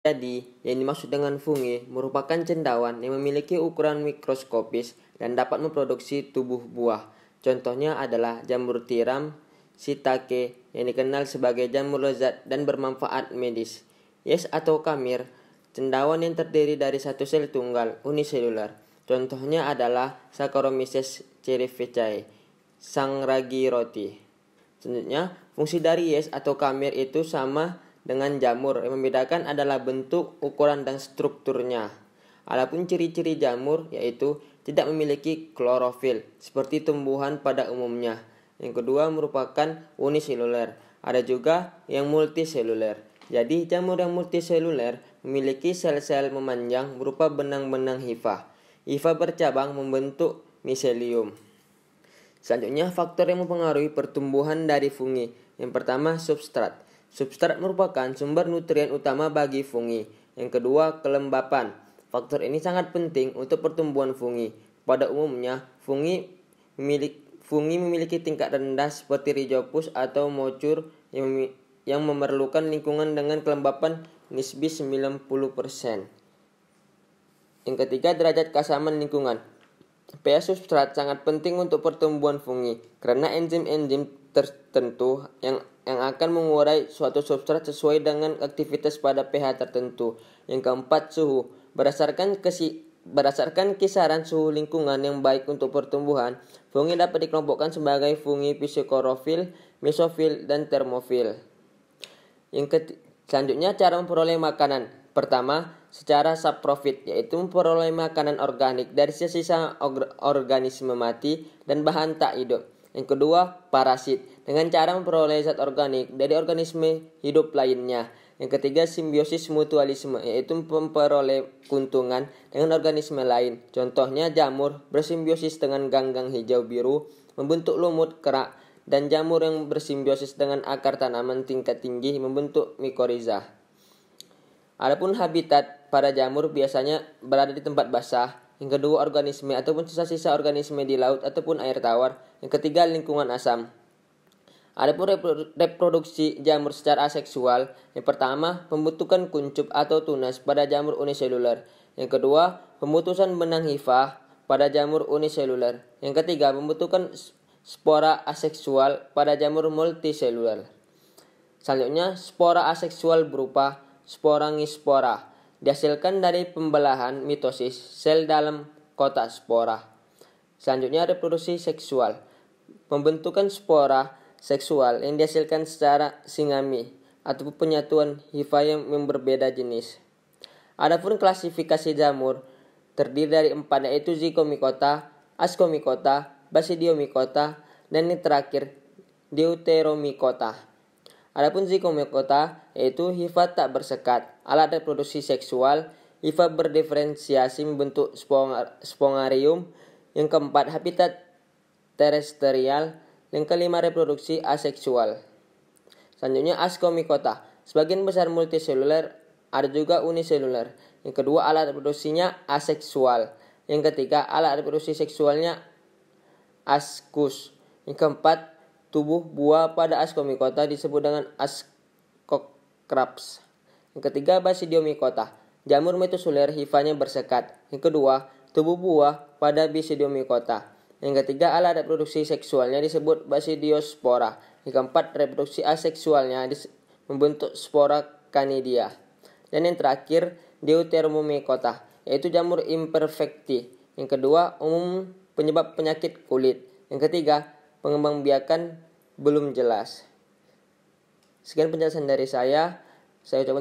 Jadi, yang dimaksud dengan fungi merupakan cendawan yang memiliki ukuran mikroskopis dan dapat memproduksi tubuh buah. Contohnya adalah jamur tiram, shiitake, yang dikenal sebagai jamur lezat dan bermanfaat medis. Yes atau kamir, cendawan yang terdiri dari satu sel tunggal, uniseluler. Contohnya adalah Saccharomyces cerevisiae, sang ragi roti. Selanjutnya, fungsi dari yes atau kamir itu sama dengan jamur. Yang membedakan adalah bentuk, ukuran, dan strukturnya. Adapun ciri-ciri jamur yaitu tidak memiliki klorofil seperti tumbuhan pada umumnya. Yang kedua merupakan uniseluler. Ada juga yang multiseluler. Jadi jamur yang multiseluler memiliki sel-sel memanjang berupa benang-benang hifa. Hifa bercabang membentuk miselium. Selanjutnya, faktor yang mempengaruhi pertumbuhan dari fungi. Yang pertama, substrat. Substrat merupakan sumber nutrien utama bagi fungi. Yang kedua, kelembapan. Faktor ini sangat penting untuk pertumbuhan fungi. Pada umumnya, fungi memiliki tingkat rendah seperti Rhizopus atau Mouchure yang memerlukan lingkungan dengan kelembapan nisbi 90%. Yang ketiga, derajat keasaman lingkungan. pH substrat sangat penting untuk pertumbuhan fungi karena enzim-enzim tertentu yang akan mengurai suatu substrat sesuai dengan aktivitas pada pH tertentu. Yang keempat, suhu. Berdasarkan kisaran suhu lingkungan yang baik untuk pertumbuhan, fungi dapat dikelompokkan sebagai fungi psikorofil, mesofil, dan termofil. Selanjutnya, cara memperoleh makanan. Pertama, secara saprofit, yaitu memperoleh makanan organik dari sisa organisme mati dan bahan tak hidup. Yang kedua, parasit, dengan cara memperoleh zat organik dari organisme hidup lainnya. Yang ketiga, simbiosis mutualisme, yaitu memperoleh keuntungan dengan organisme lain. Contohnya jamur bersimbiosis dengan ganggang hijau biru, membentuk lumut kerak, dan jamur yang bersimbiosis dengan akar tanaman tingkat tinggi membentuk mikoriza. Adapun habitat para jamur biasanya berada di tempat basah. Yang kedua, organisme ataupun sisa-sisa organisme di laut ataupun air tawar. Yang ketiga, lingkungan asam. Adapun reproduksi jamur secara aseksual. Yang pertama, pembentukan kuncup atau tunas pada jamur uniseluler. Yang kedua, pembentukan benang hifa pada jamur uniseluler. Yang ketiga, pembentukan spora aseksual pada jamur multiseluler. Selanjutnya, spora aseksual berupa sporangispora, dihasilkan dari pembelahan mitosis sel dalam kotak spora. Selanjutnya, reproduksi seksual. Pembentukan spora seksual yang dihasilkan secara singami atau penyatuan hifa yang berbeda jenis. Adapun klasifikasi jamur terdiri dari 4, yaitu Zygomicota, Ascomycota, Basidiomycota, dan yang terakhir Deuteromycota. Adapun Zygomicota yaitu hifa tak bersekat, alat reproduksi seksual, hifa berdiferensiasi membentuk spongarium. Yang keempat, habitat terestrial. Yang kelima, reproduksi aseksual. Selanjutnya, Ascomycota. Sebagian besar multiseluler, ada juga uniseluler. Yang kedua, alat reproduksinya aseksual. Yang ketiga, alat reproduksi seksualnya ascus. Yang keempat, tubuh buah pada Ascomycota disebut dengan ascocarps. Yang ketiga, Basidiomycota. Jamur metoseluler hifanya bersekat. Yang kedua, tubuh buah pada Basidiomycota. Yang ketiga, alat reproduksi seksualnya disebut Basidiospora. Yang keempat, reproduksi aseksualnya membentuk spora canidia. Dan yang terakhir, Deuteromycota, yaitu jamur imperfecti. Yang kedua, umum penyebab penyakit kulit. Yang ketiga, pengembangbiakan belum jelas. Sekian penjelasan dari saya ucapkan